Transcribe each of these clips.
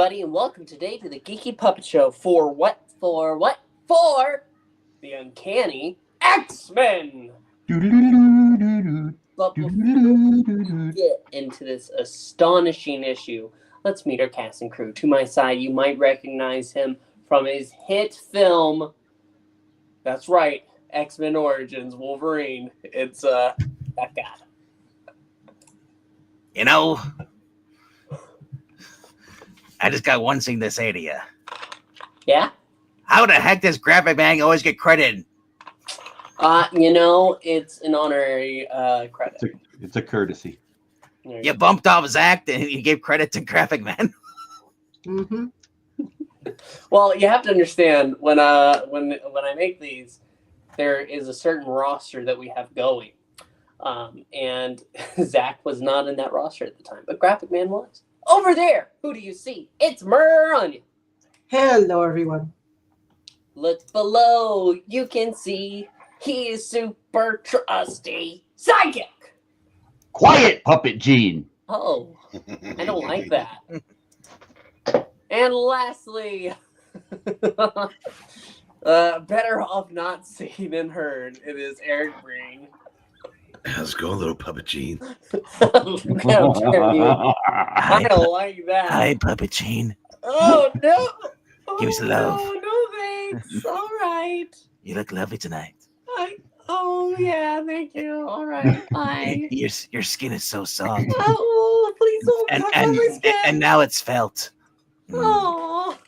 everybody, and welcome today to the Geeky Puppet Show for For the Uncanny X-Men! But before we get into this astonishing issue, let's meet our cast and crew. To my side, you might recognize him from his hit film, that's right, X-Men Origins, Wolverine. It's, that guy. You know, I just got one thing to say to you. Yeah? How the heck does Graphic Man always get credit? It's an honorary credit. It's a courtesy. You bumped off his act and you gave credit to Graphic Man. Mm-hmm. Well, you have to understand when I make these, there is a certain roster that we have going, and Zach was not in that roster at the time, but Graphic Man was. Over there, who do you see? It's Byrne. Hello, everyone. Look below, you can see he is Super Trusty Sidekick. Quiet, Puppet Gene. Oh, I don't like that. And lastly, better off not seen and heard, it is Eric Green. How's it going, little Puppet Gene? I don't like that. Hi, Puppet Gene. Oh, no. Give us love. Oh, no, thanks. All right. You look lovely tonight. Oh, yeah, thank you. All right, bye. Your skin is so soft. Oh, please don't touch my skin. And now it's felt. Oh.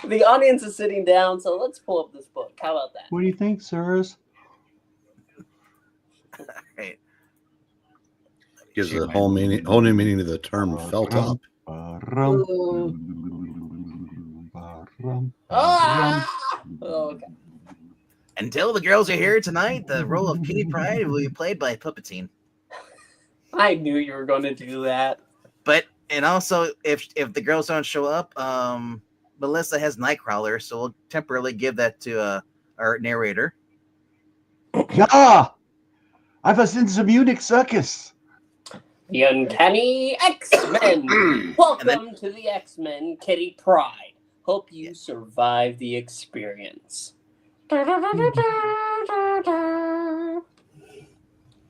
The audience is sitting down, so let's pull up this book. How about that? What do you think, sirs? Right. Gives a whole new meaning to the term felt up. Okay. Until the girls are here tonight, the role of Kitty Pryde will be played by Puppetine. I knew you were going to do that. And also, if the girls don't show up, Melissa has Nightcrawler, so we'll temporarily give that to our narrator. Yeah! I was in the Munich circus. The Uncanny X-Men. Welcome to the X-Men Kitty Pryde. Hope you survive the experience.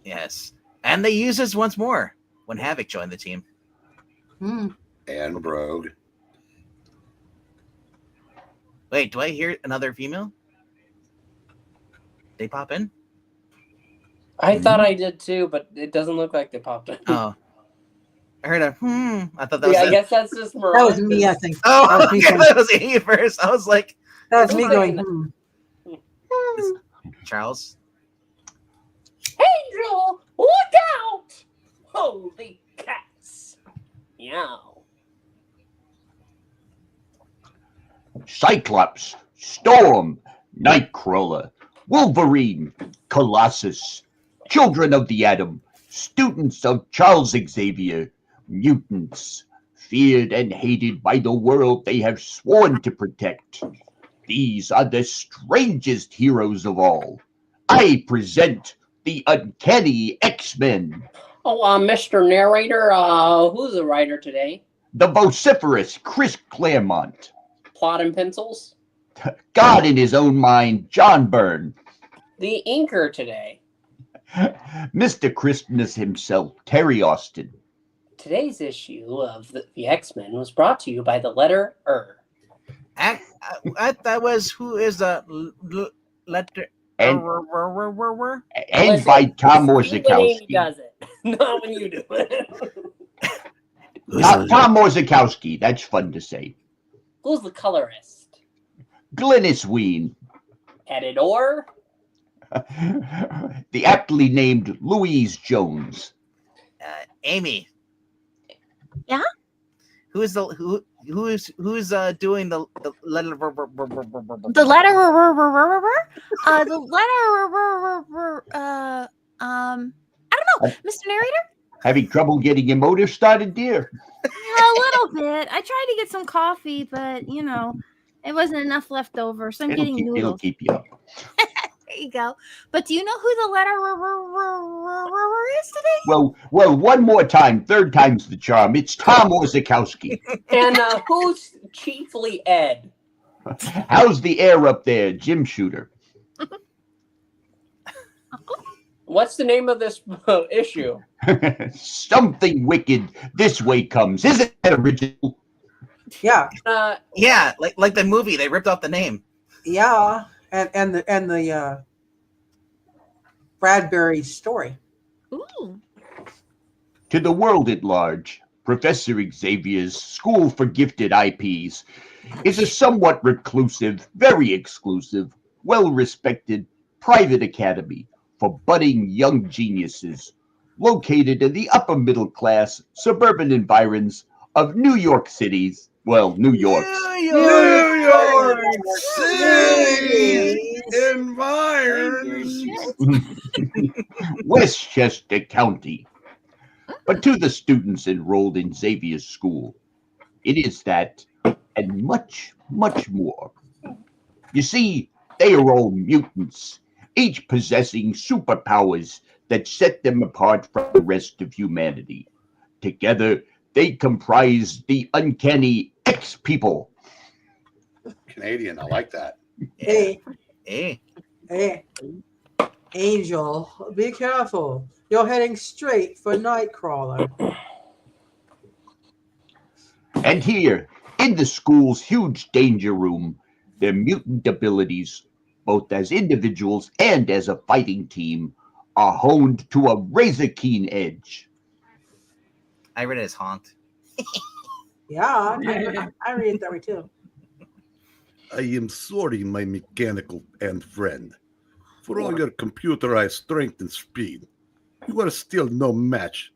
Yes. And they use this once more when Havoc joined the team. And Rogue. Wait, do I hear another female? They pop in? I thought I did too, but it doesn't look like they popped in. Oh. I heard a I thought that was I guess that's just Miranda. That was me, I think. Oh, That was me that was Amy first. I was like, That's me going, Charles. Angel, look out! Holy cats. Meow. Cyclops, Storm, Nightcrawler, Wolverine, Colossus, Children of the Atom, students of Charles Xavier, mutants, feared and hated by the world they have sworn to protect. These are the strangest heroes of all. I present the Uncanny X-Men. Oh, Mr. Narrator, who's the writer today? The vociferous Chris Claremont. Plot and pencils? God in his own mind, John Byrne. The inker today. Mr. Crispness himself, Terry Austin. Today's issue of the X-Men was brought to you by the letter That was who is the letter. And Listen, by Tom When Amy Morzakowski. does it, not when you do it. Tom Morzakowski, that's fun to say. Who's the colorist? Glynis Ween. Editor? The aptly named Louise Jones. Amy. Yeah? Who is doing the letter? The letter, I don't know, Mr. Narrator? Having trouble getting your motor started, dear? Yeah, a little bit. I tried to get some coffee, but, it wasn't enough left over, so I'm getting noodles. It'll keep you up. you go. But do you know who the letter is today? Well, one more time. Third time's the charm. It's Tom Orzakowski. And who's Chiefly Ed? How's the air up there, Jim Shooter? What's the name of this issue? Something wicked this way comes. Isn't that original? Yeah, Yeah, like the movie, they ripped off the name. yeah, and the Bradbury story. Ooh. To the world at large, Professor Xavier's School for Gifted IPs is a somewhat reclusive, very exclusive, well-respected private academy for budding young geniuses located in the upper middle class suburban environs of New York City's, well, New York's. New York City environs. Westchester County. But to the students enrolled in Xavier's school, it is that and much, much more. You see, they are all mutants, each possessing superpowers that set them apart from the rest of humanity. Together, they comprise the Uncanny X-People. Canadian, I like that. Hey, Hey, hey, Angel, be careful. You're heading straight for Nightcrawler. And here, in the school's huge danger room, their mutant abilities, both as individuals and as a fighting team, are honed to a razor-keen edge. I read it as honked. Yeah, I read it that way too. I am sorry, my mechanical and friend. For all your computerized strength and speed, you are still no match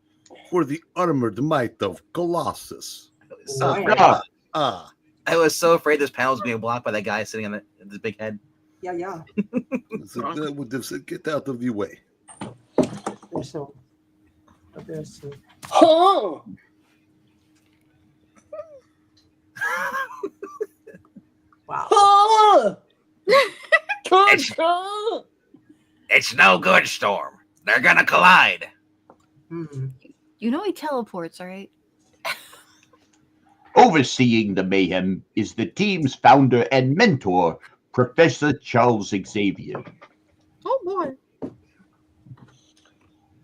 for the armored might of Colossus. Wow. I was so afraid this panel was being blocked by that guy sitting on the big head. Yeah. Get out of the way. There's so. Oh! Wow. Oh! It's no good, Storm. They're gonna collide. Hmm. You know he teleports, right? Overseeing the mayhem is the team's founder and mentor, Professor Charles Xavier. Oh boy.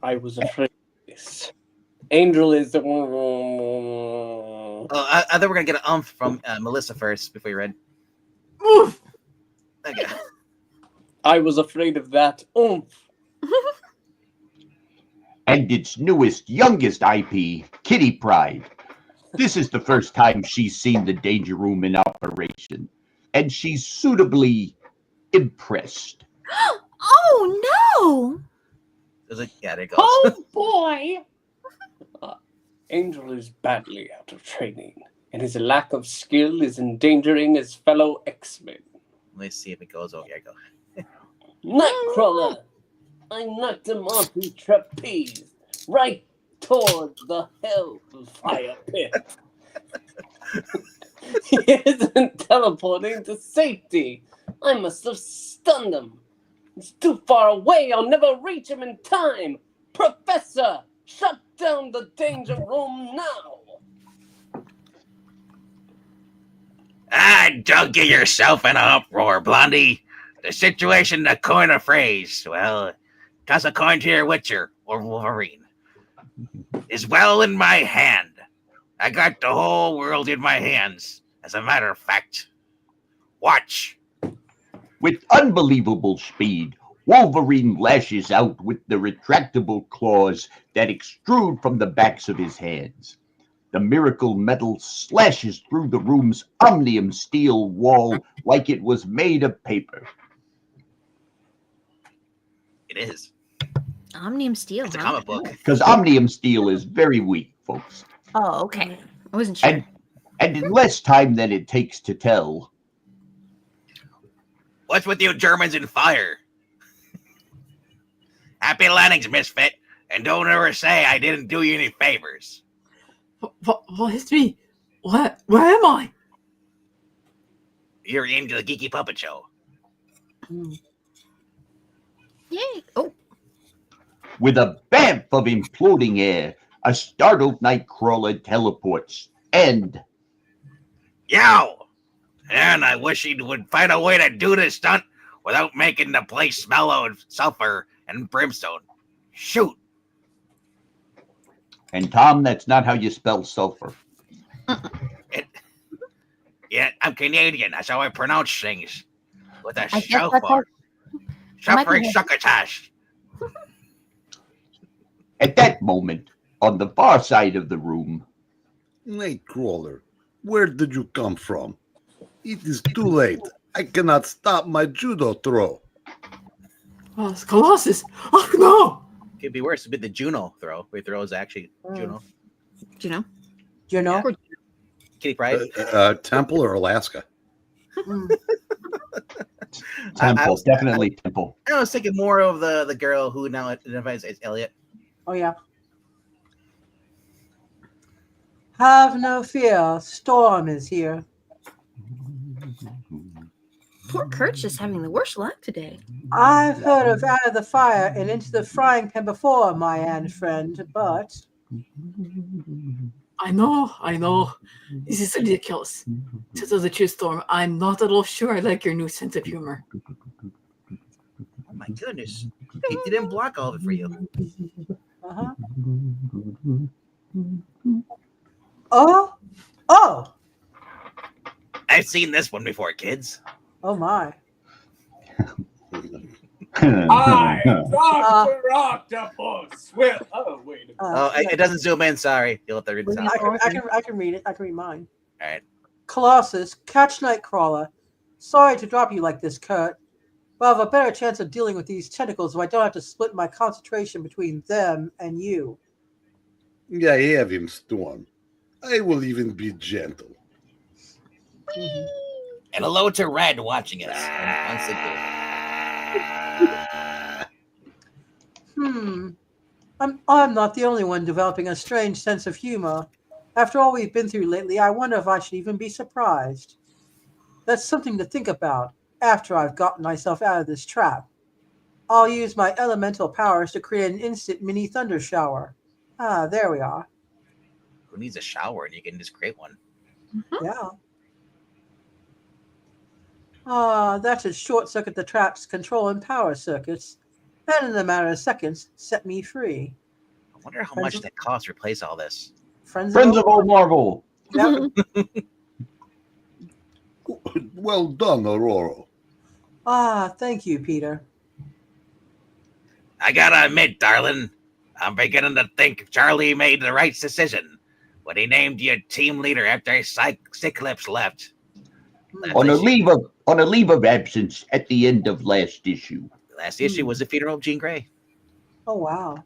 I was afraid of this. Angel is the one. Oh, I thought we were gonna get an from Melissa first before you read. Oof. Okay. I was afraid of that. Oomph. And its newest, youngest IP, Kitty Pryde. This is the first time she's seen the Danger Room in operation, and she's suitably impressed. Oh no! Yeah, there it goes. Oh boy! Angel is badly out of training, and his lack of skill is endangering his fellow X-Men. Let's see if it goes. Oh, here I go. Nightcrawler! I knocked him off his trapeze, right toward the hellfire pit. He isn't teleporting to safety. I must have stunned him. He's too far away. I'll never reach him in time. Professor, shut down the danger room now. Don't get yourself in an uproar, Blondie. The situation, the coin of phrase. Well, toss a coin to your Witcher or Wolverine. Is well in my hand. I got the whole world in my hands, as a matter of fact. Watch. With unbelievable speed, Wolverine lashes out with the retractable claws that extrude from the backs of his hands. The miracle metal slashes through the room's omnium steel wall like it was made of paper. It is. Omnium Steel. It's a huh? comic book. Because omnium steel is very weak, folks. Oh, okay. I wasn't sure. And in less time than it takes to tell, What's with you Germans and fire? Happy landings, Misfit. And don't ever say I didn't do you any favors. What is me? Where am I? You're into the Geeky Puppet Show. Yay! Oh, With a bamf of imploding air, a startled Nightcrawler teleports, and Yow! And I wish he would find a way to do this stunt without making the place smell of sulfur and brimstone. Shoot! and Tom, that's not how you spell sulfur. Yeah, I'm Canadian. That's how I pronounce things. With a I guess that's how- sulfur. Suffering be- succotash. At that moment, on the far side of the room, Nightcrawler, where did you come from? It is too late. I cannot stop my judo throw. Oh, it's Colossus. Oh, no. It'd be worse. It'd be the Juno throw. Where he throws actually Juno. do you know? Do you know? Kitty Pryde. Temple or Alaska? Temple, was- definitely Temple. I was thinking more of the girl who now identifies as Elliot. Oh, yeah. Have no fear. Storm is here. Poor Kurt's just having the worst luck today. I've heard of out of the fire and into the frying pan before, my aunt friend, but I know. This is ridiculous. To tell the truth, Storm, I'm not at all sure I like your new sense of humor. Oh my goodness. He didn't block all of it for you. uh-huh. Oh, I've seen this one before, kids. oh my. I, Dr. Octopus, will. Oh, wait. Oh, it doesn't zoom in. Sorry. You'll have to read this out. I can read it. I can read mine. All right. Colossus, catch Nightcrawler. Sorry to drop you like this, Kurt, but I have a better chance of dealing with these tentacles if I don't have to split my concentration between them and you. Yeah, I have him, Storm. I will even be gentle. And hello to Red watching us. I'm not the only one developing a strange sense of humor. After all we've been through lately, I wonder if I should even be surprised. That's something to think about after I've gotten myself out of this trap. I'll use my elemental powers to create an instant mini thunder shower. Ah, there we are. Who needs a shower and you can just create one? Yeah. That should short circuit the trap's control and power circuits, and in a matter of seconds, set me free. I wonder how much that costs to replace all this. Friends of old Marvel. Yep. Well done, Aurora. Thank you, Peter. I gotta admit, darling, I'm beginning to think Charlie made the right decision when he named you team leader after Cyclops left. On a leave of absence at the end of last issue. Last issue was the funeral of Jean Grey. Oh, wow.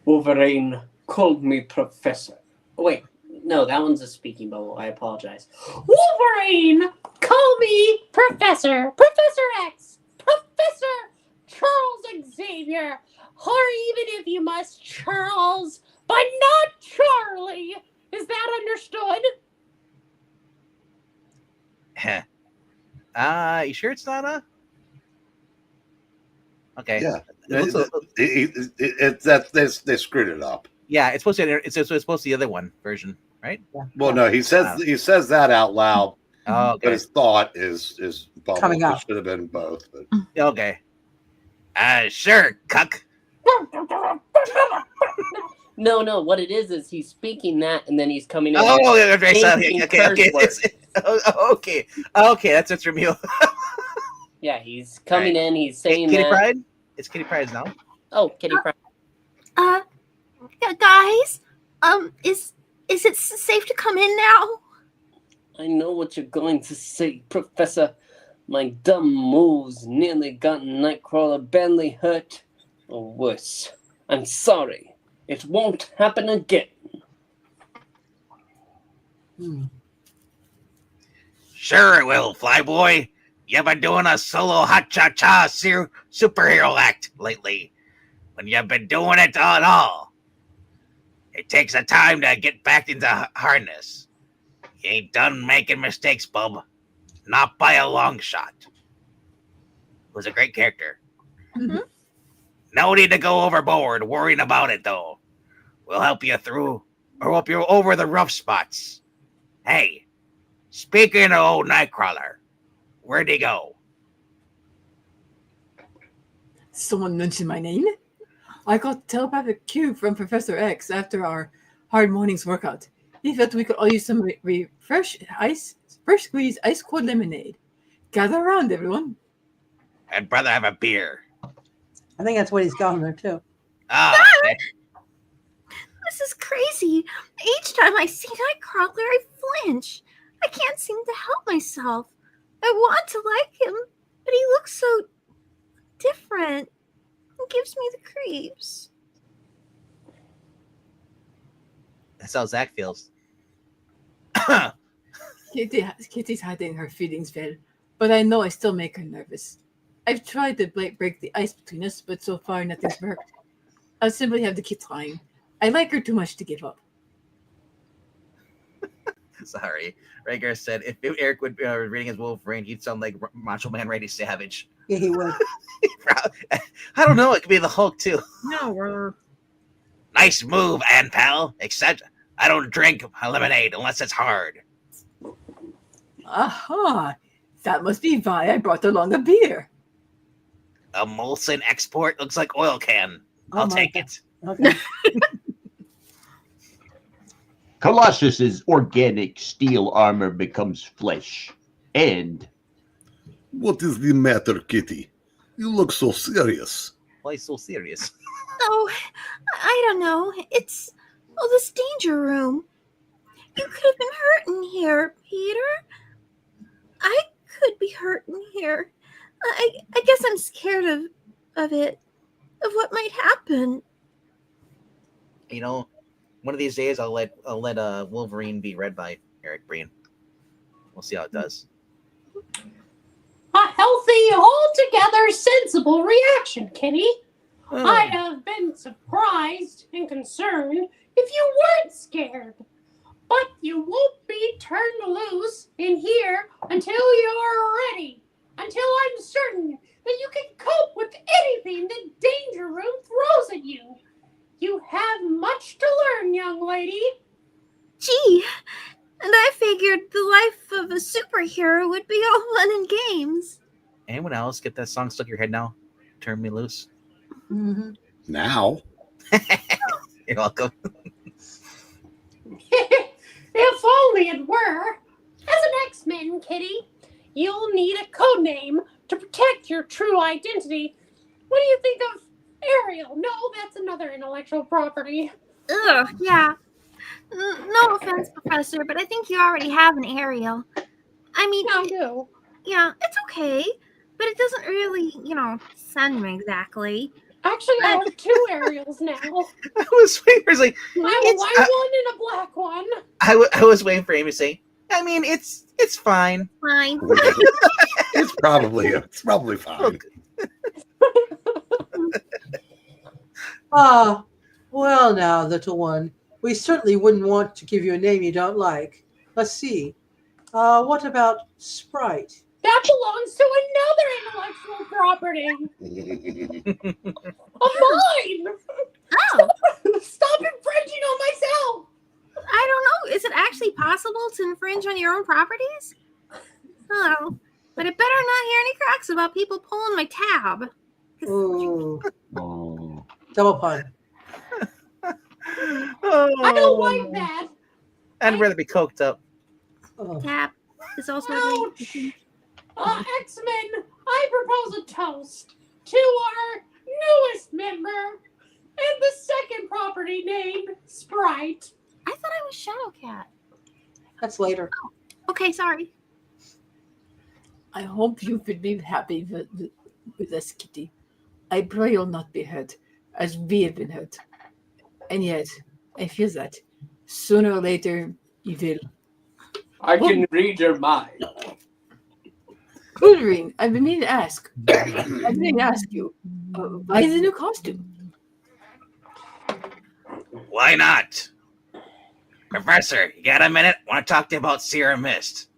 Wolverine called me Professor. Wait, no, that one's a speaking bubble. I apologize. Wolverine, call me Professor X, Professor Charles Xavier, or even if you must, Charles, but not Charlie. Is that understood? You sure it's not a? Okay. Yeah. They screwed it up. Yeah, it's supposed to. It's supposed to be the other one version, right? Well, no, he says that out loud, Oh, but okay. his thought is bubble. Coming up. It should have been both. But Okay. Sure, cuck. No, what it is he's speaking that, and then he's coming in. Oh, okay, changing okay. curse words. Okay, that's what's from you. Yeah, he's coming in, he's saying Kitty that. Pryde? It's Kitty Pryde now. Oh, Kitty Pryde. Guys, is it safe to come in now? I know what you're going to say, Professor. My dumb moves nearly got Nightcrawler badly hurt, or worse. I'm sorry. It won't happen again. Sure it will, Flyboy. You've been doing a solo hot-cha-cha superhero act lately. When you've been doing it at all. It takes a time to get back into harness. You ain't done making mistakes, bub. not by a long shot. Was a great character. Mhm. No need to go overboard worrying about it, though. We'll help you through, or help you over the rough spots. Hey, speaking of old Nightcrawler, where'd he go? Someone mentioned my name? I got telepathic cue from Professor X after our hard morning's workout. He felt we could all use some fresh squeezed ice cold lemonade. Gather around, everyone. I'd rather have a beer. I think that's what he's going there too. Ah, This is crazy. Each time I see Nightcrawler, I flinch. I can't seem to help myself. I want to like him, but he looks so different. It gives me the creeps. that's how Zach feels. Kitty's hiding her feelings well, but I know I still make her nervous. I've tried to break the ice between us, but so far nothing's worked. I'll simply have to keep trying. I like her too much to give up. Sorry. Rager said if Eric would be reading as Wolverine, he'd sound like Macho Man Randy Savage. Yeah, he would. I don't know. It could be the Hulk, too. No, we're... Nice move, Ann Pal. Except I don't drink lemonade unless it's hard. Aha! That must be why I brought along a beer. A Molson export looks like oil can. Oh I'll my take God. it. Okay. Colossus's organic steel armor becomes flesh. And What is the matter, Kitty? You look so serious. Why so serious? Oh, I don't know. It's... Oh, this danger room. You could have been hurt in here, Peter. I could be hurt in here. I guess I'm scared of it. Of what might happen. You know, one of these days I'll let Wolverine be read by Eric Breen. We'll see how it does. A healthy, altogether sensible reaction, Kitty. Oh. I'd have been surprised and concerned if you weren't scared. But you won't be turned loose in here until you're ready. Until I'm certain that you can cope with anything the danger room throws at you. You have much to learn, young lady. Gee, and I figured the life of a superhero would be all fun and games. Anyone else get that song stuck in your head now? Turn Me Loose. Mm-hmm. Now? You're welcome. If only it were. As an X-Men, Kitty, you'll need a code name to protect your true identity. What do you think of Ariel? No, that's another intellectual property. Ugh, yeah. No offense, Professor, but I think you already have an Ariel. I mean, I do. yeah, it's okay, but it doesn't really, send me exactly. Actually, I have two Ariels now. I was waiting for like I have a white one and a black one. I was waiting for Amy to say. I mean, it's fine. Fine. It's probably fine. Well now, little one, we certainly wouldn't want to give you a name you don't like. Let's see. What about Sprite? That belongs to another intellectual property. Of mine. Oh, Stop infringing on myself. I don't know. Is it actually possible to infringe on your own properties? Oh, but it better not hear any cracks about people pulling my tab. Ooh, oh, double pun. I don't like that. I'd rather be coked up. Oh. Tab is also Ouch. X-Men, I propose a toast to our newest member and the second property named Sprite. I thought I was Shadowcat. That's later. Okay, sorry. I hope you will be happy with us, Kitty. I pray you'll not be hurt, as we have been hurt. And yet, I feel that sooner or later you will. I can read your mind. Wolverine, I've been meaning to ask. You, why the new costume? Why not? Professor, you got a minute? Want to talk to you about Serum Mist?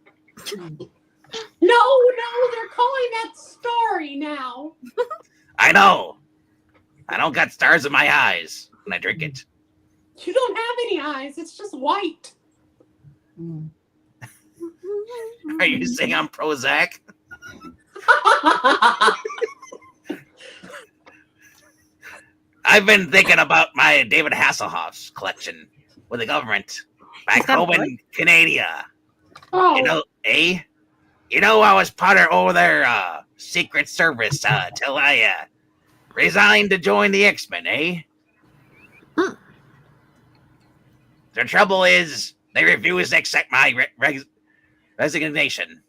No, No, they're calling that Starry now. I know. I don't got stars in my eyes when I drink it. You don't have any eyes. It's just white. Are you saying I'm Prozac? I've been thinking about my David Hasselhoff's collection with the government back home in Canada. Oh. You know, eh? You know, I was part of over their Secret Service till I resigned to join the X-Men, eh? The trouble is, they refused to accept my resignation.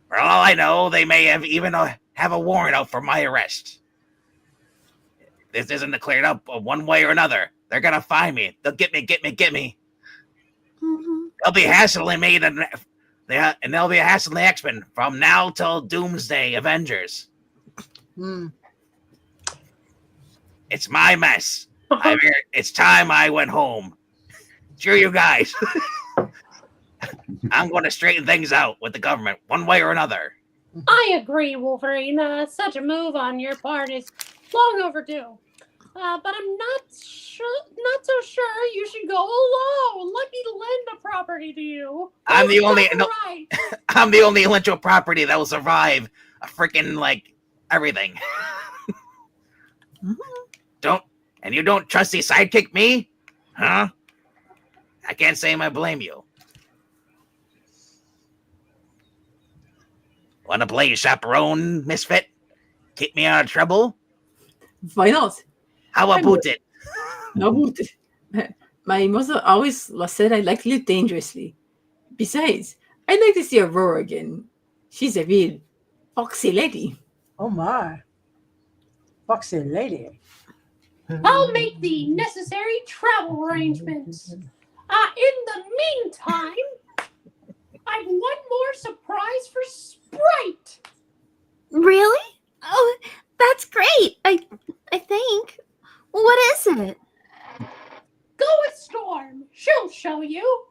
For all I know, they may have even have a warrant out for my arrest. This isn't cleared up one way or another. They're gonna find me. They'll get me. They'll be hassling me, and they'll be hassling the X-Men from now till Doomsday Avengers. It's my mess. I figured it's time I went home. Screw you guys. I'm going to straighten things out with the government, one way or another. I agree, Wolverine. Such a move on your part is long overdue. But I'm not so sure you should go alone. Let me lend a property to you. I'm the only right. I'm the only intellectual property that will survive a freaking everything. You don't trusty sidekick me? Huh? I can't say I blame you. Want to play chaperone, misfit? Keep me out of trouble? Why not? How about it? No, my mother always said I like to live dangerously. Besides, I'd like to see Aurora again. She's a real foxy lady. Oh my. Foxy lady. I'll make the necessary travel arrangements. In the meantime, I've one more surprise for Sprite. Really? Oh, that's great. I think. What is it? Go with Storm. She'll show you.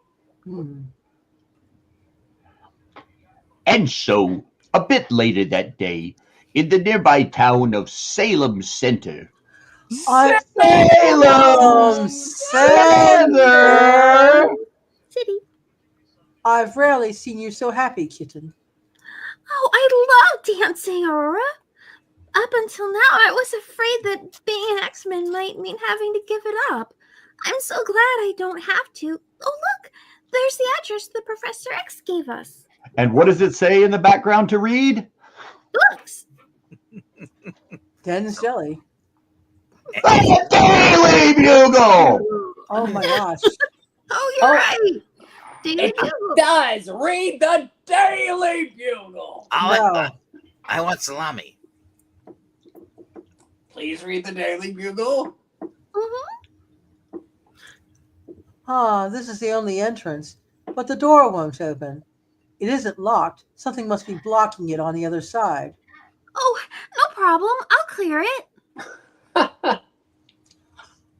And so, a bit later that day, in the nearby town of Salem Center. Salem Center! City. I've rarely seen you so happy, kitten. Oh, I love dancing, Aurora. Up until now, I was afraid that being an X-Men might mean having to give it up. I'm so glad I don't have to. Oh, look! There's the address the Professor X gave us. And what does it say in the background to read? Books. Den's Jelly. The Daily Bugle! Oh my gosh. Oh, you're right. Daily Bugle. Does read the Daily Bugle. I want salami. Please read the Daily Bugle. This is the only entrance, but the door won't open. It isn't locked. Something must be blocking it on the other side. Oh, no problem. I'll clear it.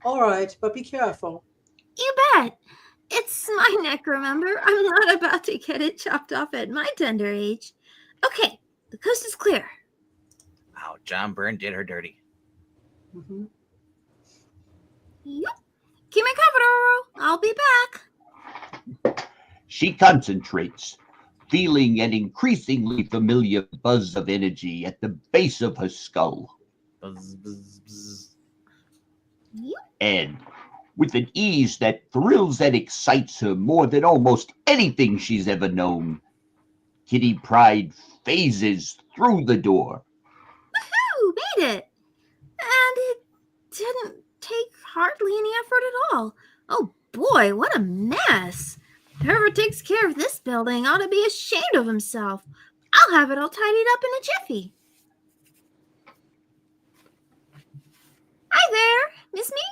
All right, but be careful. You bet. It's my neck, remember? I'm not about to get it chopped off at my tender age. Okay, the coast is clear. Wow, John Byrne did her dirty. Yep. Keep me covered, Oro. I'll be back. She concentrates, feeling an increasingly familiar buzz of energy at the base of her skull. Buzz, buzz, buzz. Yep. And with an ease that thrills and excites her more than almost anything she's ever known, Kitty Pryde phases through the door. Woohoo! Made it! And it didn't take hardly any effort at all. Oh boy, what a mess! Whoever takes care of this building ought to be ashamed of himself. I'll have it all tidied up in a jiffy. Hi there, miss me?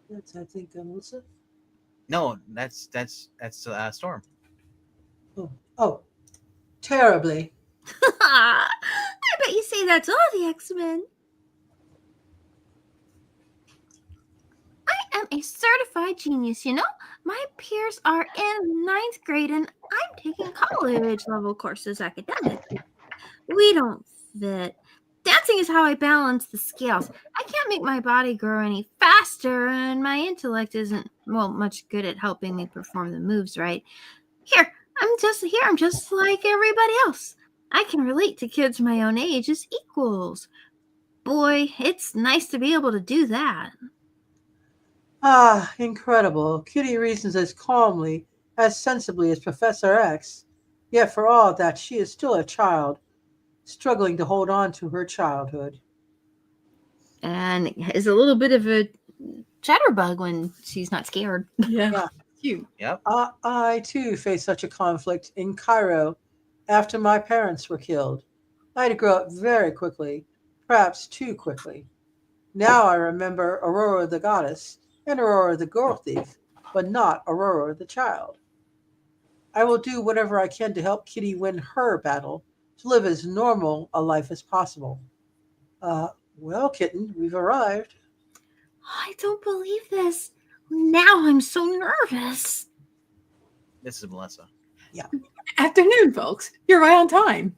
That's, I think, Melissa. No, that's Storm. Oh, terribly. I bet you say that to all the X-Men. I am a certified genius, you know? My peers are in ninth grade and I'm taking college level courses academically. We don't fit. Dancing is how I balance the scales. I can't make my body grow any faster, and my intellect isn't, well, much good at helping me perform the moves right. I'm just like everybody else. I can relate to kids my own age as equals. Boy, it's nice to be able to do that. Ah, incredible. Kitty reasons as calmly, as sensibly as Professor X. Yet for all that, she is still a child, struggling to hold on to her childhood. And is a little bit of a chatterbug when she's not scared. Yeah. Cute. Yep. I too faced such a conflict in Cairo after my parents were killed. I had to grow up very quickly, perhaps too quickly. Now I remember Aurora the goddess and Aurora the girl thief, but not Aurora the child. I will do whatever I can to help Kitty win her battle, to live as normal a life as possible. Well, kitten, we've arrived. I don't believe this. Now I'm so nervous. This is Melissa. Afternoon, folks. You're right on time.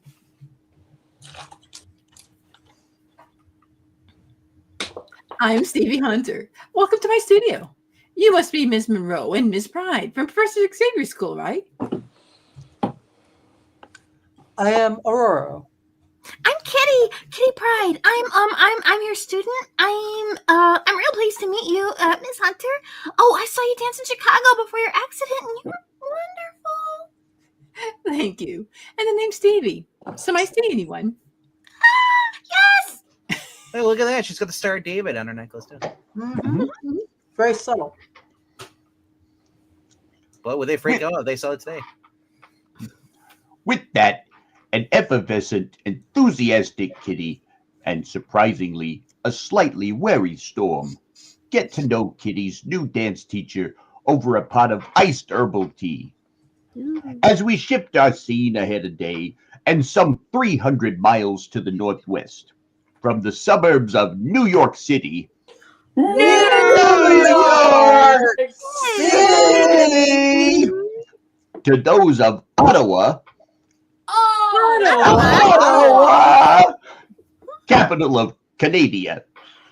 I'm Stevie Hunter. Welcome to my studio. You must be Miss Monroe and Miss Pryde from Professor Xavier's school, right? I am Aurora. I'm Kitty Pryde. I'm your student. I'm real pleased to meet you, Miss Hunter. Oh, I saw you dance in Chicago before your accident, and you were wonderful. Thank you. And the name's Stevie. So I see anyone? Yes. Hey, look at that. She's got the Star of David on her necklace, too. Mm-hmm. Very subtle. But would they freak out if they saw it today? With that, an effervescent, enthusiastic Kitty, and surprisingly, a slightly wary Storm, get to know Kitty's new dance teacher over a pot of iced herbal tea. As we shift our scene ahead a day and some 300 miles to the northwest, from the suburbs of New York City, New York City, to those of Ottawa, Ottawa, capital of Canada.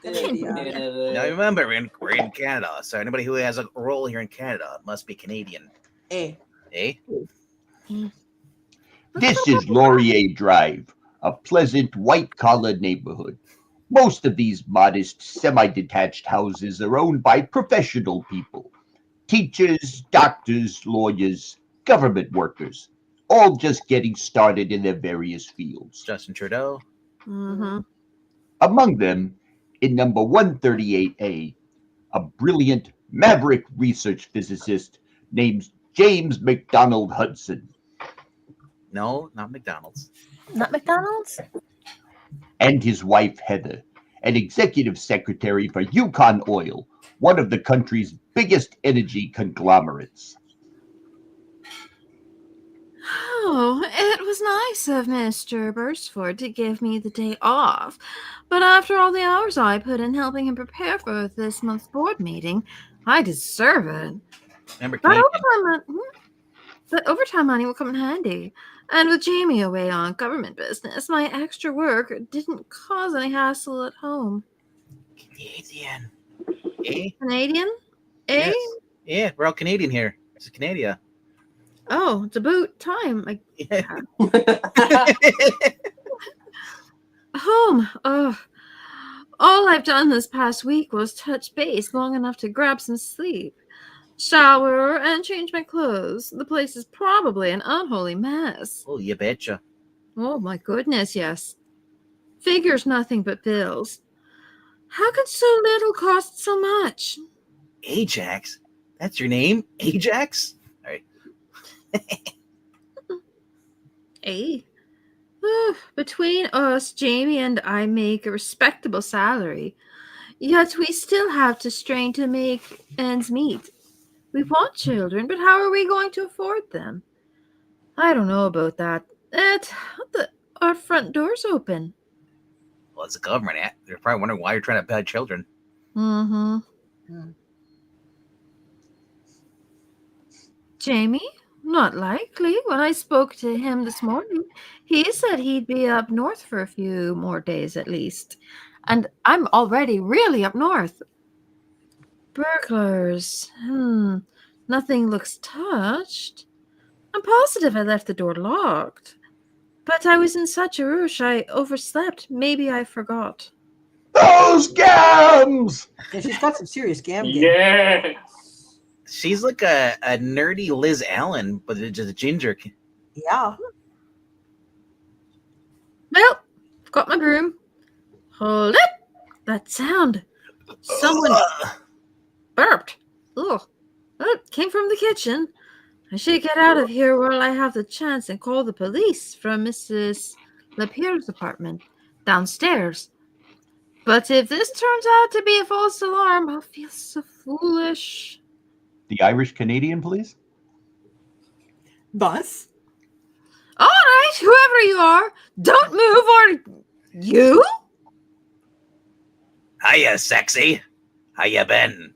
Now remember, we're in Canada, so anybody who has a role here in Canada must be Canadian. Eh. Eh? This is Laurier Drive, a pleasant white-collar neighborhood. Most of these modest, semi-detached houses are owned by professional people. Teachers, doctors, lawyers, government workers, all just getting started in their various fields. Justin Trudeau. Mm-hmm. Among them, in number 138A, a brilliant, maverick research physicist named James McDonald Hudson. No, not McDonald's. Not McDonald's? And his wife, Heather, an executive secretary for Yukon Oil, one of the country's biggest energy conglomerates. Oh, it was nice of Mr. Bursford to give me the day off. But after all the hours I put in helping him prepare for this month's board meeting, I deserve it. Remember But Canadian. overtime money will come in handy. And with Jamie away on government business, my extra work didn't cause any hassle at home. Canadian. Eh? Canadian? Eh? Yes. Yeah, we're all Canadian here. This is Canada. Oh, it's about time. Yeah. Home. Oh, all I've done this past week was touch base long enough to grab some sleep, shower, and change my clothes. The place is probably an unholy mess. Oh, you betcha. Oh, my goodness, yes. Figures nothing but bills. How could so little cost so much? Ajax? That's your name? Ajax? All right. Hey. Between us, Jamie and I make a respectable salary. Yet we still have to strain to make ends meet. We want children, but how are we going to afford them? I don't know about that. Our front door's open. Well, it's a government act. They're probably wondering why you're trying to bad children. Mm-hmm. Jamie? Not likely. When I spoke to him this morning, he said he'd be up north for a few more days at least. And I'm already really up north. Burglars. Nothing looks touched. I'm positive I left the door locked. But I was in such a rush, I overslept. Maybe I forgot. Those gams! Yeah, she's got some serious gam game. Yes. She's like a nerdy Liz Allen, but just a ginger. Yeah. Well, got my broom. Hold it. That sound. Someone burped. Ugh. It came from the kitchen. I should get out of here while I have the chance and call the police from Mrs. Lapierre's apartment downstairs. But if this turns out to be a false alarm, I'll feel so foolish. The Irish Canadian, please. Boss? All right, whoever you are, don't move or you? Hiya, sexy. How you been?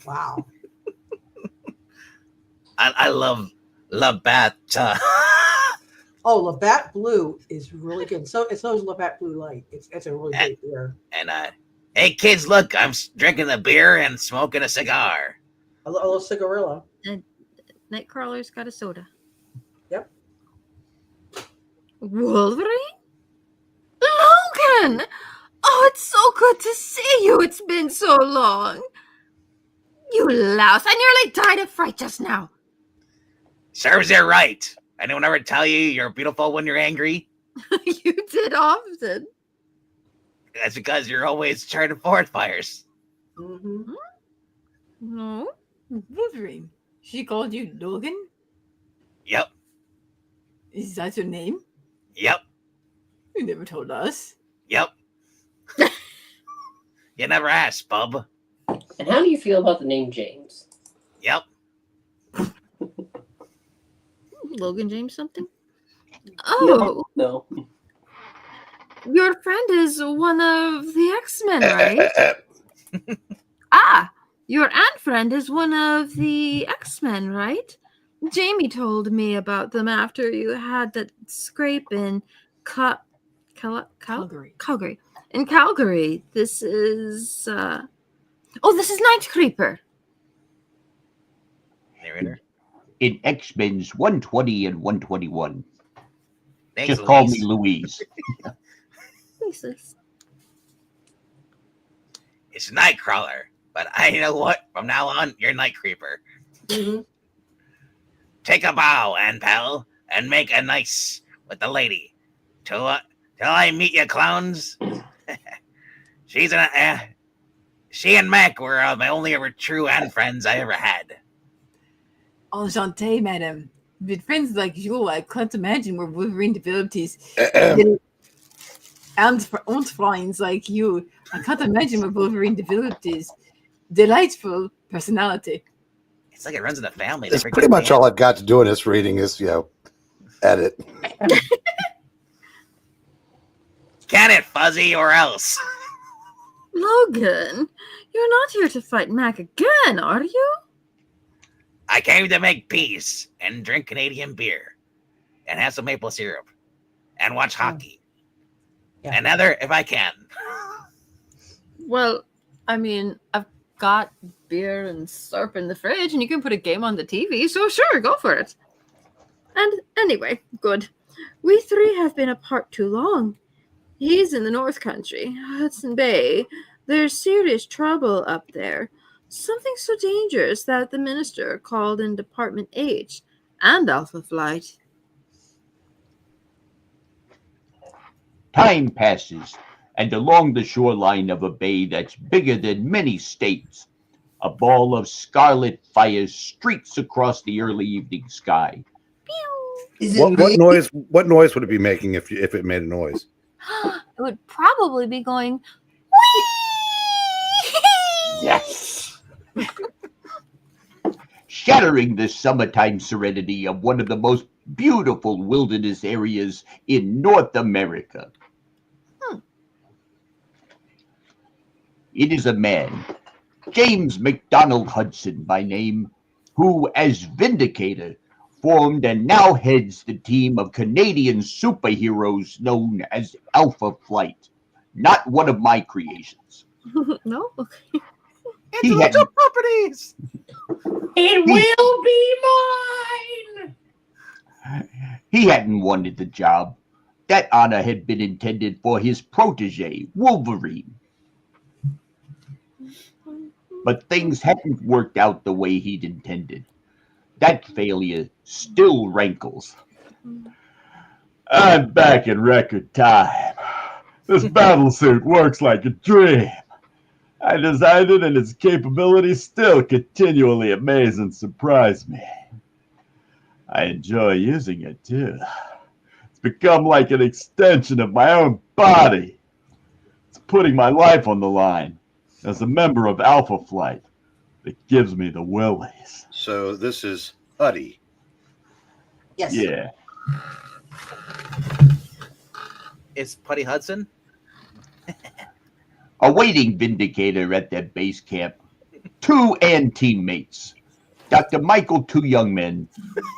Wow. I love Labatt. Oh, Labatt Blue is really good. So is Labatt Blue Light. It's a really great beer. And hey kids, look, I'm drinking a beer and smoking a cigar. A little cigarillo. Nightcrawler's got a soda. Yep. Wolverine? Logan! Oh, it's so good to see you. It's been so long. You louse. I nearly died of fright just now. Serves you right. Anyone ever tell you you're beautiful when you're angry? You did often. That's because you're always starting forest fires. Mm-hmm. No. Wolverine. She called you Logan? Yep. Is that your name? Yep. You never told us. Yep. You never asked, bub. And how do you feel about the name James? Yep. Logan James something? Oh. No. Your friend is one of the X-Men, right? Your aunt friend is one of the X-Men, right? Jamie told me about them after you had that scrape in Calgary. Calgary. In Calgary. This is this is Night Creeper. Narrator. In X-Men's 120 and 121. Thanks, Just call Louise. me Louise. Jesus. It's Nightcrawler, but I know what. From now on, you're Night Creeper. Mm-hmm. Take a bow, Ann pal, and make a nice with the lady. Till I meet you, clowns. She and Mac were my only ever true Ann friends I ever had. Enchanté, madam. With friends like you, I can't imagine where Wolverine developed his and friends like you. I can't imagine where Wolverine developed his delightful personality. It's like it runs in the family. That's pretty much all I've got to do in this reading is, edit. Can it, Fuzzy, or else? Logan, you're not here to fight Mac again, are you? I came to make peace and drink Canadian beer and have some maple syrup and watch hockey. Yeah. And other, if I can. Well, I mean, I've got beer and syrup in the fridge, and you can put a game on the TV, so sure, go for it. And anyway, good. We three have been apart too long. He's in the North Country, Hudson Bay. There's serious trouble up there. Something so dangerous that the minister called in Department H and Alpha Flight. Time passes, and along the shoreline of a bay that's bigger than many states, a ball of scarlet fire streaks across the early evening sky. What noise would it be making if it made a noise? It would probably be going, Yes! Shattering the summertime serenity of one of the most beautiful wilderness areas in North America. It is a man, James McDonald Hudson by name, who, as Vindicator, formed and now heads the team of Canadian superheroes known as Alpha Flight. Not one of my creations. No? Okay. Intellectual properties! It will be mine! He hadn't wanted the job. That honor had been intended for his protege, Wolverine. But things hadn't worked out the way he'd intended. That failure still rankles. I'm back in record time. This battlesuit works like a dream. I designed it and its capabilities still continually amaze and surprise me. I enjoy using it too. It's become like an extension of my own body. It's putting my life on the line as a member of Alpha Flight that gives me the willies. So this is Huddy. Yes. Yeah. Is Putty Hudson? Awaiting Vindicator at their base camp, two and teammates, Dr. Michael Two Young Men,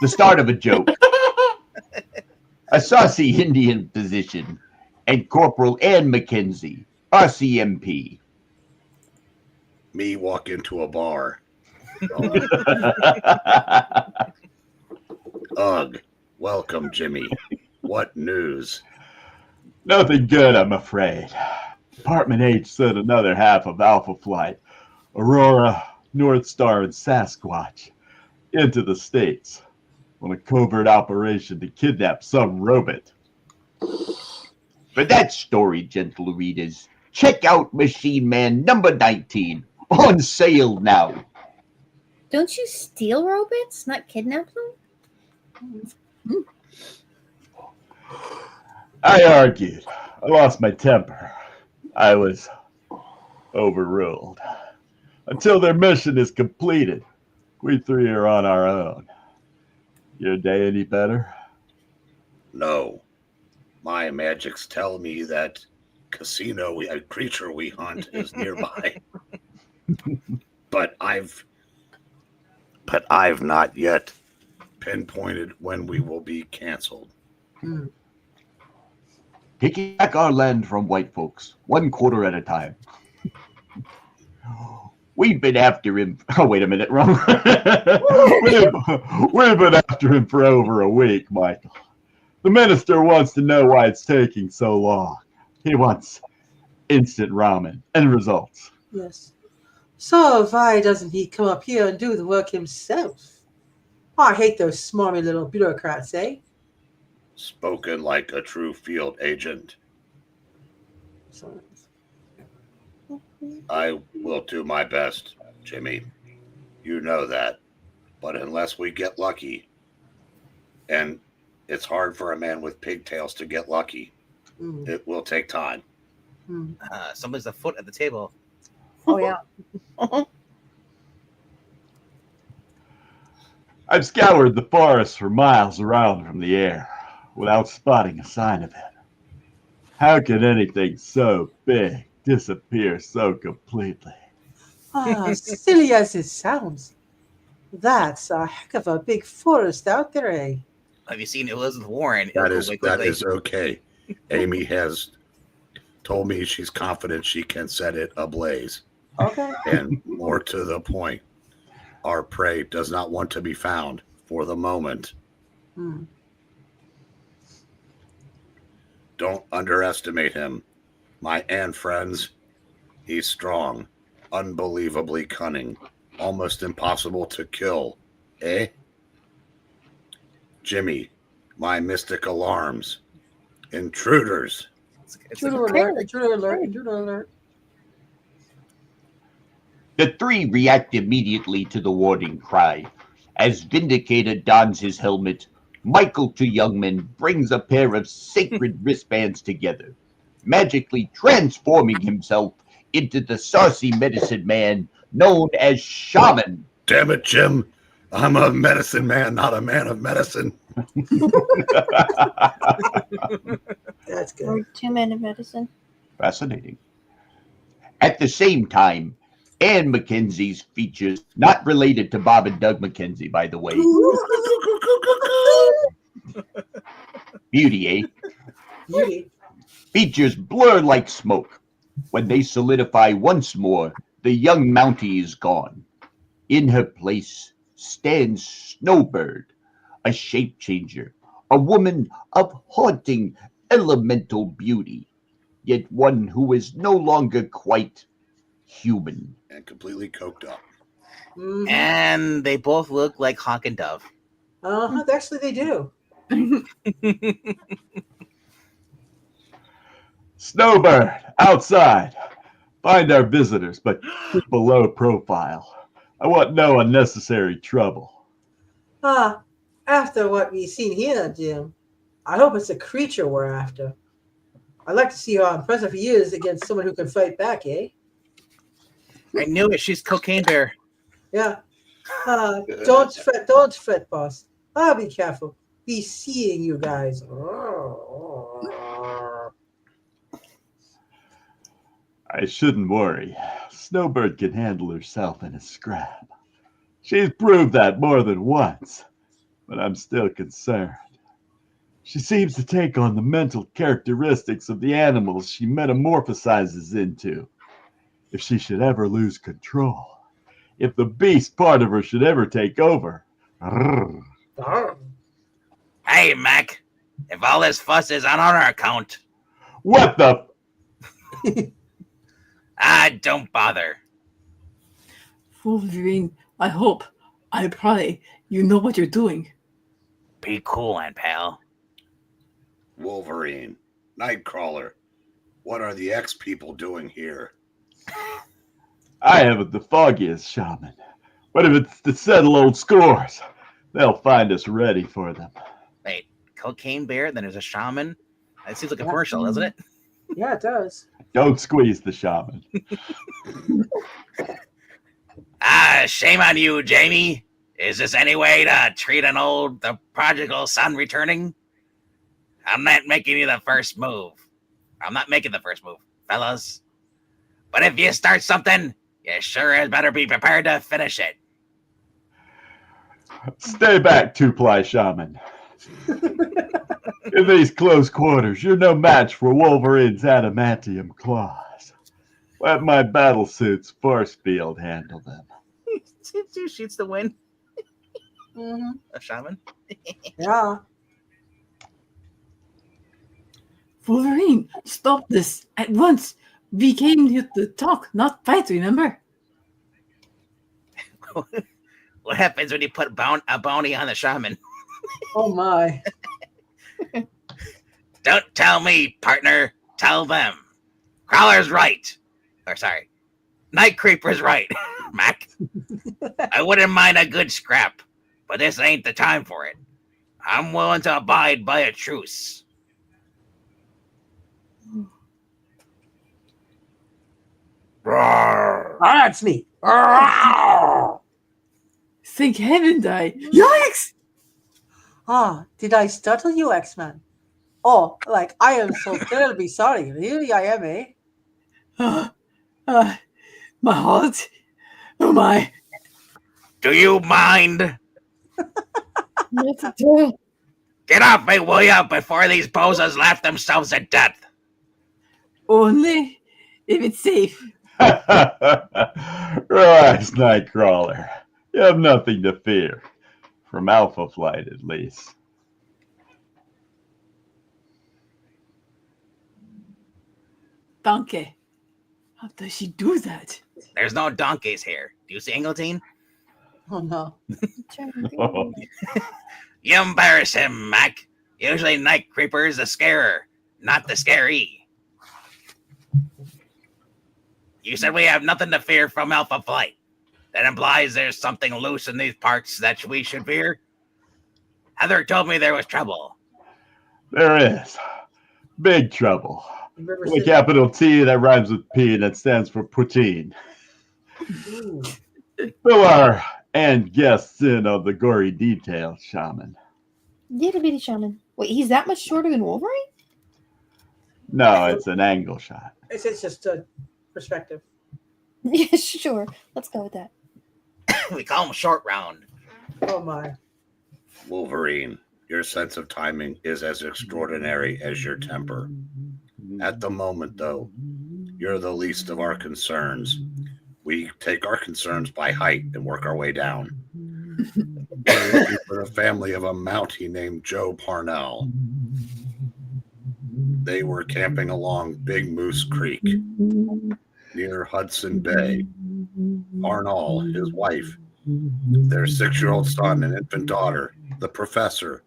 the start of a joke, a saucy Indian physician, and Corporal Ann McKenzie, RCMP. Me walk into a bar. Ugh. Welcome, Jimmy. What news? Nothing good, I'm afraid. Department H sent another half of Alpha Flight, Aurora, North Star, and Sasquatch, into the States on a covert operation to kidnap some robot. For that story, gentle readers, check out Machine Man number 19, on sale now. Don't you steal robots, not kidnap them? I argued. I lost my temper. I was overruled. Until their mission is completed, we three are on our own. Your day any better? No. My magics tell me that a creature we hunt is nearby. But I've not yet pinpointed when we will be canceled. Taking back our land from white folks, one quarter at a time. We've been after him. Oh, wait a minute, wrong. We've been after him for over a week, Michael. The minister wants to know why it's taking so long. He wants instant ramen and results. Yes. So why doesn't he come up here and do the work himself? I hate those smarmy little bureaucrats, eh? Spoken like a true field agent. I will do my best, Jimmy. You know that. But unless we get lucky, and it's hard for a man with pigtails to get lucky, it will take time. Somebody's a foot at the table. Oh, yeah. I've scoured the forest for miles around from the air without spotting a sign of it. How could anything so big disappear so completely? Silly as it sounds. That's a heck of a big forest out there, eh? Have you seen Elizabeth Warren? That is okay. Amy has told me she's confident she can set it ablaze. Okay. And more to the point, our prey does not want to be found for the moment. Don't underestimate him. My and friends, he's strong, unbelievably cunning, almost impossible to kill. Eh? Jimmy, my mystic alarms. Intruders. Intruder alert, intruder alert, intruder alert. The three react immediately to the warning cry. As Vindicator dons his helmet, Michael Two Young Men brings a pair of sacred wristbands together, magically transforming himself into the saucy medicine man known as Shaman. Damn it, Jim. I'm a medicine man, not a man of medicine. That's good. Or 2 men of medicine. Fascinating. At the same time, Anne Mackenzie's features, not related to Bob and Doug McKenzie, by the way. Beauty, eh? Beauty. Features blur like smoke. When they solidify once more, the young Mountie is gone. In her place stands Snowbird, a shape changer, a woman of haunting elemental beauty, yet one who is no longer quite human. And completely coked up. Mhm. And they both look like Hawk and Dove. Actually, they do. Snowbird, outside. Find our visitors, but keep a low profile. I want no unnecessary trouble. After what we've seen here, Jim, I hope it's a creature we're after. I'd like to see how impressive he is against someone who can fight back, eh? I knew it. She's Cocaine Bear. Yeah. Don't fret, boss. I'll be careful. Be seeing you guys. I shouldn't worry. Snowbird can handle herself in a scrap. She's proved that more than once, but I'm still concerned. She seems to take on the mental characteristics of the animals she metamorphosizes into. If she should ever lose control, if the beast part of her should ever take over. Hey, Mac. If all this fuss is on our account. What the? Don't bother. Wolverine, I pray you know what you're doing. Be cool, and pal. Wolverine, Nightcrawler, what are the X people doing here? I haven't the foggiest, Shaman. But if it's to settle old scores, they'll find us ready for them. Wait, Cocaine Bear, then there's a shaman? That seems like a commercial, doesn't it? Yeah, it does. Don't squeeze the shaman. Shame on you, Jamie. Is this any way to treat the prodigal son returning? I'm not making the first move, fellas. But if you start something, you sure as better be prepared to finish it. Stay back, two-ply shaman. In these close quarters, you're no match for Wolverine's adamantium claws. Let my battle suit's force field handle them. Two shoots the wind. Mm-hmm. A shaman. Yeah. Wolverine, stop this at once. We came here to talk, not fight, remember? What happens when you put a bounty on the shaman? Oh, my. Don't tell me, partner. Tell them. Crawler's right. Or sorry. Night Creeper's right, Mac. I wouldn't mind a good scrap, but this ain't the time for it. I'm willing to abide by a truce. That's me. Thank heaven I... Yikes! Did I startle you, X-Men? Oh, I am so terribly sorry. Really, I am, eh? My heart. Oh, my. Do you mind? Not at all. Get off me, will ya, before these bozos laugh themselves to death. Only if it's safe. Relax, Nightcrawler. You have nothing to fear. From Alpha Flight, at least. Donkey. How does she do that? There's no donkeys here. Do you see Ingletine? Oh, no. Oh. You embarrass him, Mac. Usually Night Creeper's the scarer, not the scaree. You said we have nothing to fear from Alpha Flight. That implies there's something loose in these parts that we should fear. Heather told me there was trouble. There is. Big trouble. River With a City. capital T that rhymes with P and that stands for poutine. Ooh. Fill our and guests in on the gory details, Shaman. Little bitty shaman. Wait, he's that much shorter than Wolverine? No, it's an angle shot. It's just a perspective. Yeah, sure. Let's go with that. We call him Short Round. Oh my. Wolverine, your sense of timing is as extraordinary as your temper. At the moment, though, you're the least of our concerns. We take our concerns by height and work our way down. We're looking for the family of a Mountie named Joe Parnell. They were camping along Big Moose Creek near Hudson Bay. Parnell, his wife, their 6-year-old son and infant daughter, the professor,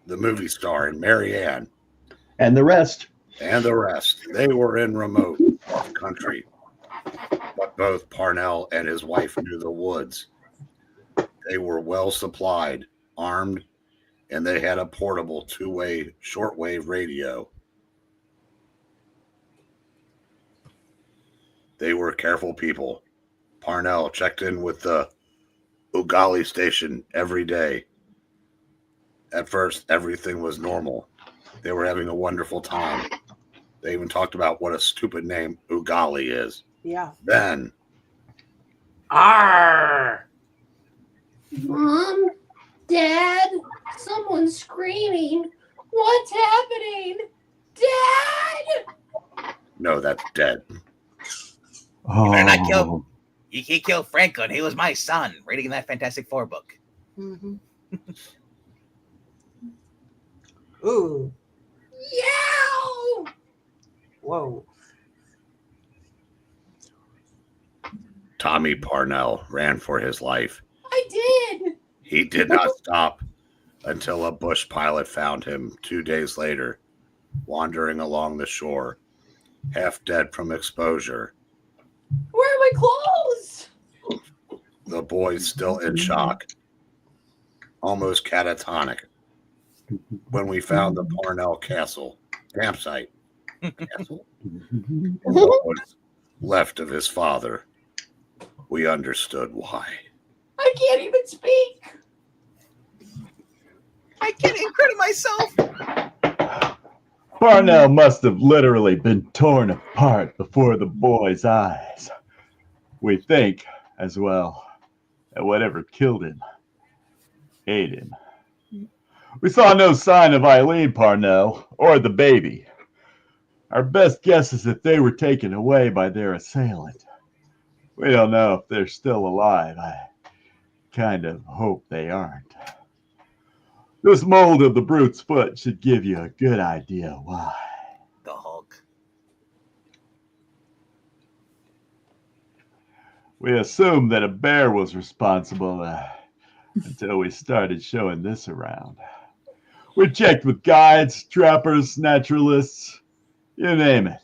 the movie star, and Mary Ann. And the rest. And the rest. They were in remote country. But both Parnell and his wife knew the woods. They were well supplied, armed, and they had a portable 2-way shortwave radio. They were careful people. Parnell checked in with the Ugali station every day. At first, everything was normal. They were having a wonderful time. They even talked about what a stupid name Ugali is. Yeah. Then, Arr! Mom, Dad, someone's screaming. What's happening? Dad! no, that's dead. Oh, better not kill. He killed Franklin. He was my son, reading that Fantastic Four book. Mm-hmm. Ooh. Yow! Whoa. Tommy Parnell ran for his life. I did! He did not stop until a bush pilot found him 2 days later, wandering along the shore, half dead from exposure. Where are my clothes? The boy still in shock, almost catatonic. When we found the Parnell Castle campsite, castle, and what was left of his father, we understood why. I can't even speak. I can't even credit myself. Parnell must have literally been torn apart before the boy's eyes. We think, as well, that whatever killed him ate him. We saw no sign of Eileen Parnell or the baby. Our best guess is that they were taken away by their assailant. We don't know if they're still alive. I kind of hope they aren't. This mold of the brute's foot should give you a good idea why. The Hulk. We assumed that a bear was responsible until we started showing this around. We checked with guides, trappers, naturalists, you name it,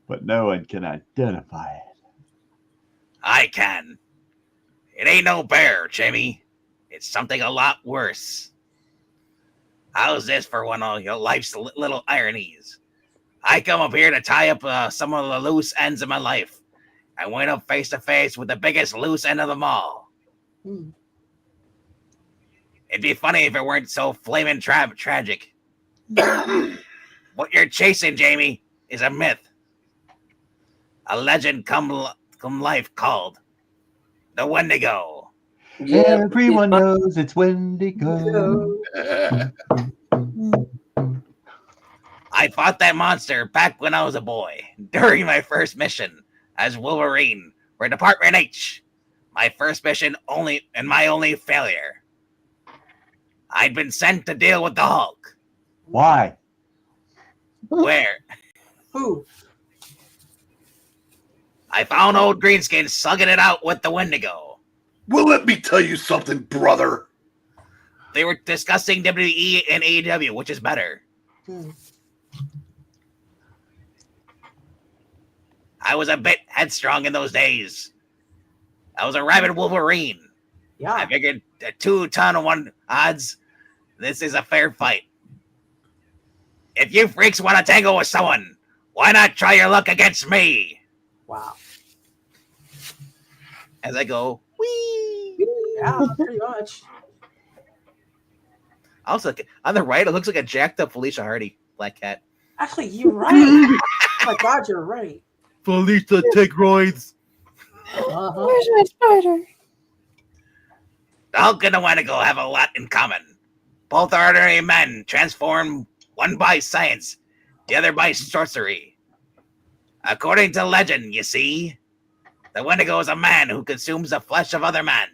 but no one can identify it. I can. It ain't no bear, Jamie. It's something a lot worse. How's this for one of your life's little ironies? I come up here to tie up some of the loose ends of my life. I went up face to face with the biggest loose end of them all. It'd be funny if it weren't so flaming tragic. What you're chasing, Jamie, is a myth. A legend come life called the Wendigo. Yeah, Everyone knows it's Wendigo. I fought that monster back when I was a boy, during my first mission as Wolverine for Department H. My first mission and my only failure. I'd been sent to deal with the Hulk. Why? Where? Who? I found old Greenskin slugging it out with the Wendigo. Well, let me tell you something, brother. They were discussing WWE and AEW, which is better. I was a bit headstrong in those days. I was a rabid Wolverine. Yeah. I figured a 2-to-1 odds, this is a fair fight. If you freaks want to tangle with someone, why not try your luck against me? Wow. As I go, whee! Yeah, pretty much. Also, on the right, it looks like a jacked up Felicia Hardy, Black Cat. Actually, you're right. Oh my God, you're right. Felicia, take roids. Where's my spider? The Hulk and the Wendigo have a lot in common. Both are ordinary men, transformed one by science, the other by sorcery. According to legend, you see, the Wendigo is a man who consumes the flesh of other men.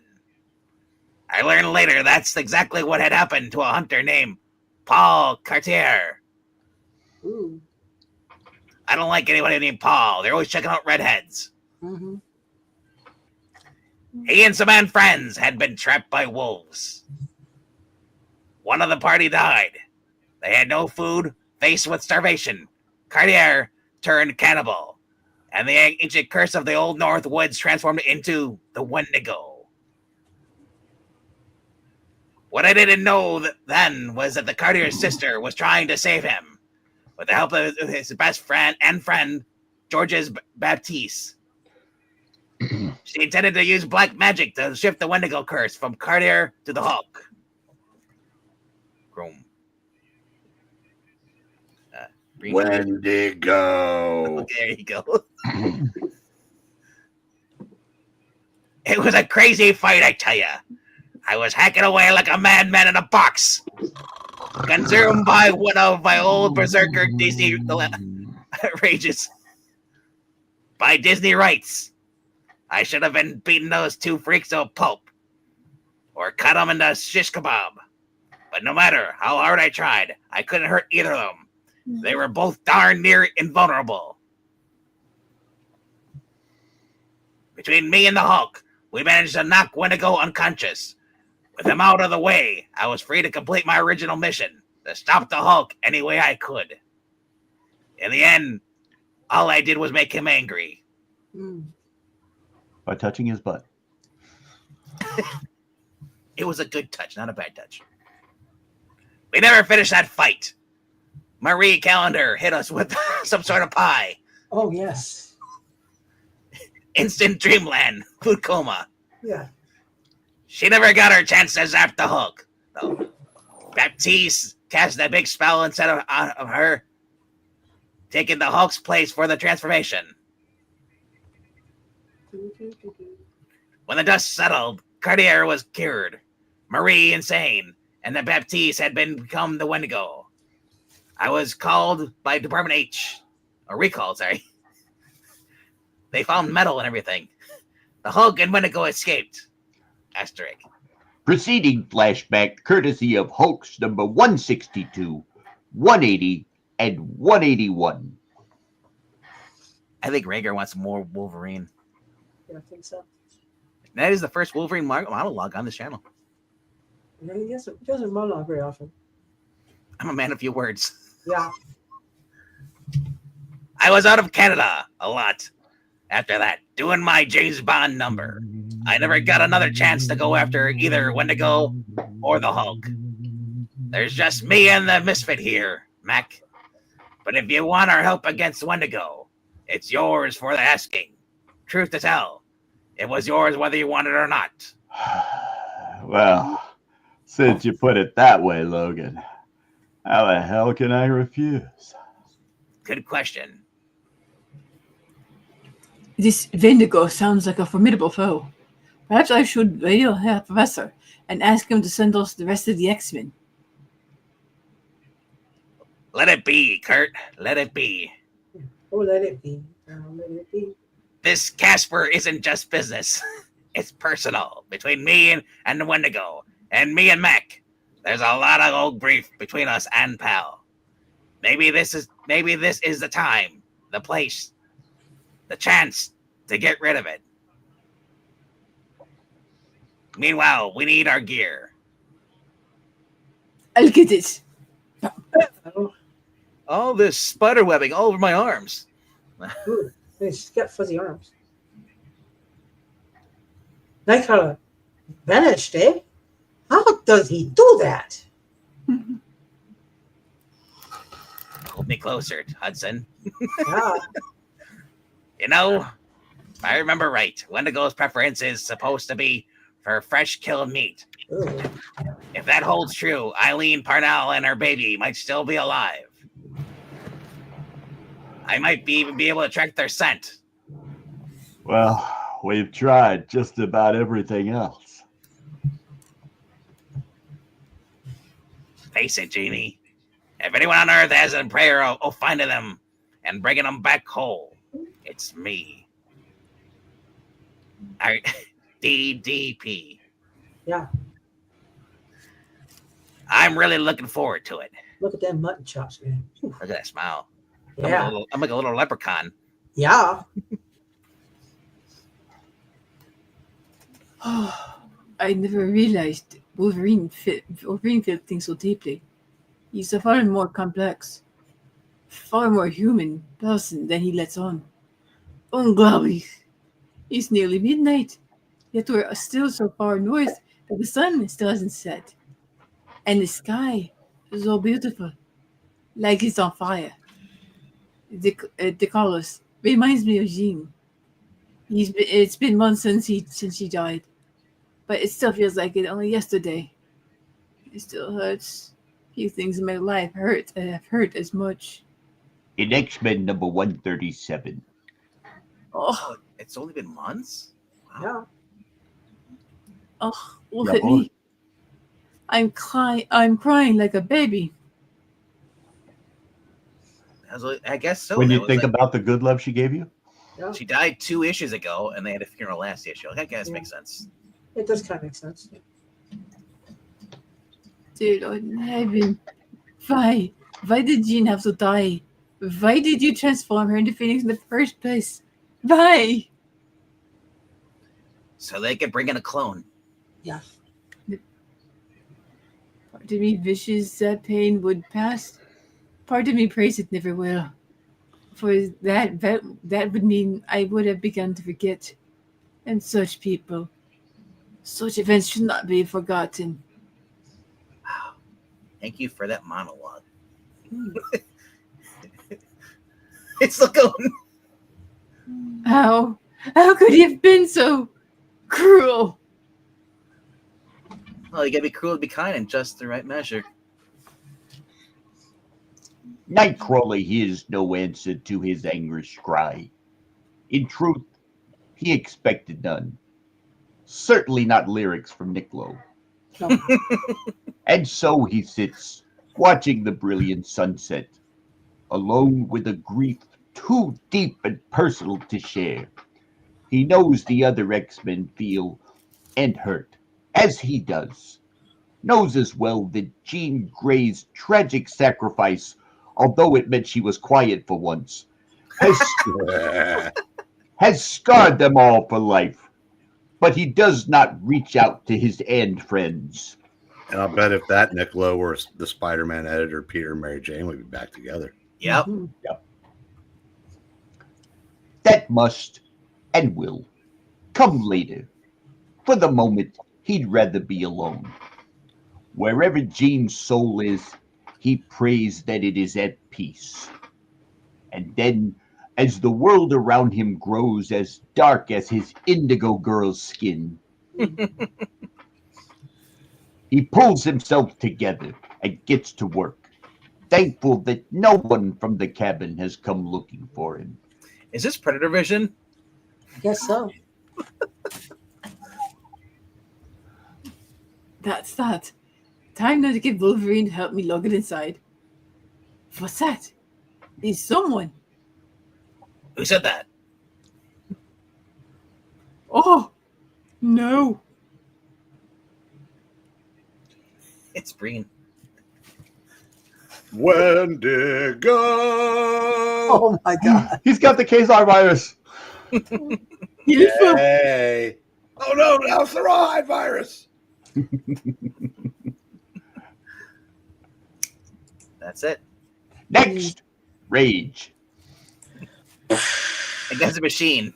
I learned later that's exactly what had happened to a hunter named Paul Cartier. Ooh. I don't like anybody named Paul. They're always checking out redheads. Mm-hmm. He and some man friends had been trapped by wolves. One of the party died. They had no food, faced with starvation. Cartier turned cannibal, and the ancient curse of the Old North woods transformed into the Wendigo. What I didn't know then was that the Cartier's sister was trying to save him with the help of his best friend, Georges Baptiste. She intended to use black magic to shift the Wendigo curse from Cartier to the Hulk. Chrome. Wendigo. There you go. It was a crazy fight, I tell ya. I was hacking away like a madman in a box. Consumed by one of my old berserker Disney rages. By Disney rights. I should have been beating those two freaks to a pulp. Or cut them into shish kebab. But no matter how hard I tried, I couldn't hurt either of them. They were both darn near invulnerable. Between me and the Hulk, we managed to knock Wendigo unconscious. With him out of the way, I was free to complete my original mission, to stop the Hulk any way I could. In the end, all I did was make him angry. By touching his butt. It was a good touch, not a bad touch. We never finished that fight. Marie Callender hit us with some sort of pie. Oh, yes. Instant dreamland, food coma. Yeah. She never got her chance to zap the Hulk, though. Baptiste cast that big spell instead of her, taking the Hulk's place for the transformation. When the dust settled, Cartier was cured, Marie insane, and the Baptiste had become the Wendigo. I was called by Department H, or recalled, sorry. They found metal and everything. The Hulk and Wendigo escaped. Asterisk. Preceding flashback courtesy of Hulk's number 162, 180, and 181. I think Rager wants more Wolverine. Yeah, I think so. That is the first Wolverine monologue on this channel. Yeah, he doesn't monologue very often. I'm a man of few words. Yeah. I was out of Canada a lot after that, doing my James Bond number. I never got another chance to go after either Wendigo or the Hulk. There's just me and the Misfit here, Mac. But if you want our help against Wendigo, it's yours for the asking. Truth to tell, it was yours whether you wanted it or not. Well, since you put it that way, Logan, how the hell can I refuse? Good question. This Wendigo sounds like a formidable foe. Perhaps I should radio the professor and ask him to send us the rest of the X-Men. Let it be, Kurt. Let it be. Oh, let it be. Let it be. This Casper isn't just business. It's personal between me and the Wendigo, and me and Mac. There's a lot of old grief between us and Pal. Maybe this is the time, the place, the chance to get rid of it. Meanwhile, we need our gear. I'll get it. All this spider webbing all over my arms. Ooh, he's got fuzzy arms. Nightcrawler vanished, eh? How does he do that? Hold me closer, Hudson. Yeah. You know, if I remember right, Wendigo's preference is supposed to be for fresh killed meat. Ooh. If that holds true, Eileen Parnell and her baby might still be alive. I might even be able to track their scent. Well, we've tried just about everything else. Face it, Genie. If anyone on Earth has a prayer of finding them and bringing them back whole, it's me. DDP. Yeah. I'm really looking forward to it. Look at them mutton chops, man. Whew. Look at that smile. Yeah. I'm like a little leprechaun. Yeah. I never realized Wolverine felt things so deeply. He's a far more complex, far more human person than he lets on. Unglaublich. It's nearly midnight, yet we're still so far north that the sun still hasn't set. And the sky is so beautiful, like it's on fire. The colors reminds me of Jean. It's been months since she died, but it still feels like it only yesterday. It still hurts. Few things in my life have hurt as much. In X-Men number 137. Oh, it's only been months? Wow. Oh, look at me. I'm crying like a baby. I guess so. When you think about the good love she gave you? Yeah. She died 2 issues ago, and they had a funeral last issue. I guess makes sense. It does kind of make sense. Dear Lord in heaven, why did Jean have to die? Why did you transform her into Phoenix in the first place? Why? So they could bring in a clone. Yeah. Part of me wishes that pain would pass. Part of me prays it never will. For that would mean I would have begun to forget. And such people, such events should not be forgotten. Wow. Thank you for that monologue. It's still going. How could he have been so cruel? Well, you gotta be cruel to be kind in just the right measure. Nightcrawler hears no answer to his anguished cry. In truth, he expected none. Certainly not lyrics from Niccolo. No. And so he sits, watching the brilliant sunset, alone with a grief too deep and personal to share. He knows the other X-Men feel and hurt, as he does. Knows as well that Jean Grey's tragic sacrifice, although it meant she was quiet for once, has scarred them all for life. But he does not reach out to his end friends. And I'll bet if that Niccolo were the Spider-Man editor, Peter and Mary Jane would be back together. Yep. Mm-hmm. Yep. That must and will come later. For the moment, he'd rather be alone. Wherever Jean's soul is, he prays that it is at peace. And then, as the world around him grows as dark as his indigo girl's skin, he pulls himself together and gets to work, thankful that no one from the cabin has come looking for him. Is this Predator Vision? I guess so. That's that. Time now to get Wolverine to help me lug it inside. What's that? Is someone? Who said that? Oh, no. It's Breen. Wendigo! Oh my God. He's got the Kazar virus. Yay! Oh no, now it's the rawhide virus! That's it. Next, Rage. Against a machine.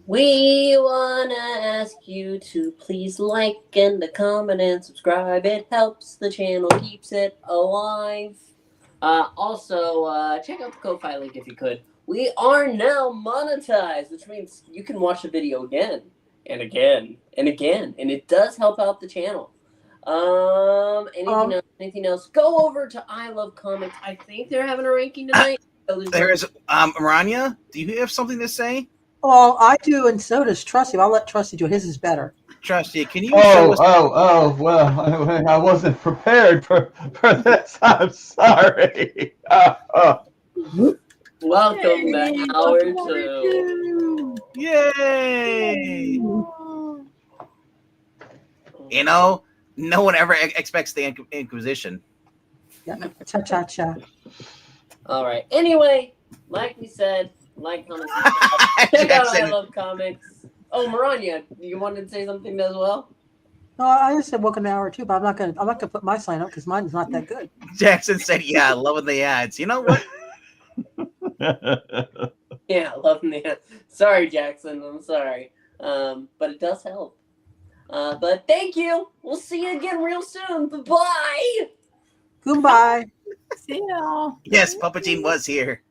We wanna ask you to please like and comment and subscribe. It helps the channel, keeps it alive. Also, check out the Ko-Fi link if you could. We are now monetized, which means you can watch the video again and again and again, and it does help out the channel. Anything else? Go over to I Love Comics. I think they're having a ranking tonight. There is Maranya, do you have something to say? Well, I do, and so does Trusty. I'll let Trusty do it. His is better. Trusty, can you show us? Well, I wasn't prepared for this. I'm sorry. Welcome to Hour 2. Yay! You know, no one ever expects the Inquisition. Yeah, cha-cha-cha. All right. Anyway, like we said, like, comment, check out I Love Comics. Oh, Maranya, you wanted to say something as well? No, I just said welcome to Hour 2, but I'm not gonna put my sign up because mine is not that good. Jackson said, "Yeah, loving the ads." You know what? Yeah, loving the ads. Sorry, Jackson. I'm sorry, but it does help. But thank you. We'll see you again real soon. Bye. Goodbye. See ya. Yes, Papa Gene was here.